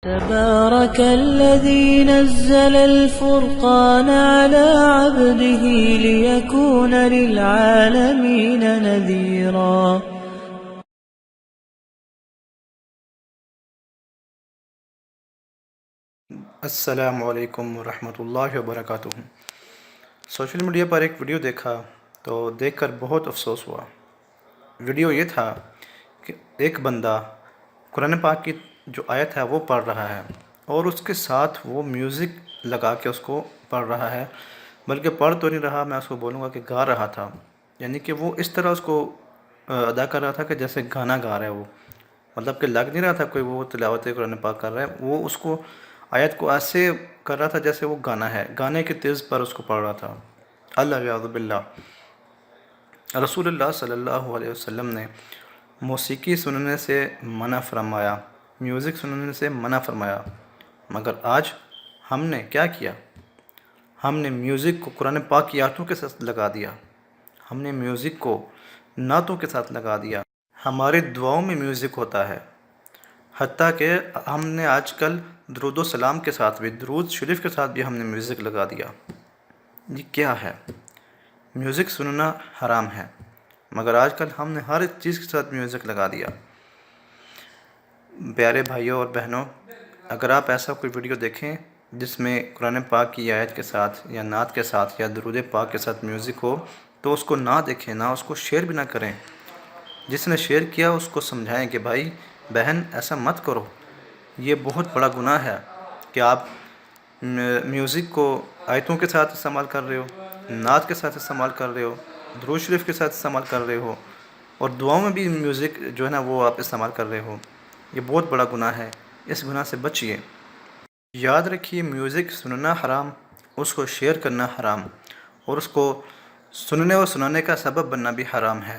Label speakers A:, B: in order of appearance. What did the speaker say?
A: تبارك الذي نزل الفرقان على عبده ليكون للعالمين نذيرا.
B: السلام علیکم ورحمۃ اللہ وبرکاتہ. سوشل میڈیا پر ایک ویڈیو دیکھا تو دیکھ کر بہت افسوس ہوا. ویڈیو یہ تھا کہ ایک بندہ قرآن پاک کی جو آیت ہے وہ پڑھ رہا ہے اور اس کے ساتھ وہ میوزک لگا کے اس کو پڑھ رہا ہے، بلکہ پڑھ تو نہیں رہا، میں اس کو بولوں گا کہ گا رہا تھا. یعنی کہ وہ اس طرح اس کو ادا کر رہا تھا کہ جیسے گانا گا رہا ہے وہ، مطلب کہ لگ نہیں رہا تھا کوئی وہ تلاوت قرآن پاک کر رہا ہے، وہ اس کو آیت کو ایسے کر رہا تھا جیسے وہ گانا ہے، گانے کے طرز پر اس کو پڑھ رہا تھا. اللہ باللہ. رسول اللہ صلی اللہ علیہ وسلم نے موسیقی سننے سے منع فرمایا، میوزک سننے سے منع فرمایا، مگر آج ہم نے کیا کیا؟ ہم نے میوزک کو قرآن پاک کی آیتوں کے ساتھ لگا دیا، ہم نے میوزک کو نعتوں کے ساتھ لگا دیا. ہماری دعاؤں میں میوزک ہوتا ہے، حتیٰ کہ ہم نے آج کل درود و سلام کے ساتھ بھی، درود شریف کے ساتھ بھی ہم نے میوزک لگا دیا. یہ کیا ہے؟ میوزک سننا حرام ہے، مگر آج کل ہم نے ہر ایک چیز کے ساتھ میوزک لگا دیا. پیارے بھائیوں اور بہنوں، اگر آپ ایسا کوئی ویڈیو دیکھیں جس میں قرآن پاک کی آیت کے ساتھ یا نعت کے ساتھ یا درود پاک کے ساتھ میوزک ہو تو اس کو نہ دیکھیں، نہ اس کو شیئر بھی نہ کریں. جس نے شیئر کیا اس کو سمجھائیں کہ بھائی بہن ایسا مت کرو، یہ بہت بڑا گناہ ہے کہ آپ میوزک کو آیتوں کے ساتھ استعمال کر رہے ہو، نعت کے ساتھ استعمال کر رہے ہو، درود شریف کے ساتھ استعمال کر رہے ہو، اور دعاؤں میں بھی میوزک جو ہے نا وہ آپ استعمال کر رہے ہو. یہ بہت بڑا گناہ ہے، اس گناہ سے بچیے. یاد رکھیے، میوزک سننا حرام، اس کو شیئر کرنا حرام، اور اس کو سننے اور سنانے کا سبب بننا بھی حرام ہے.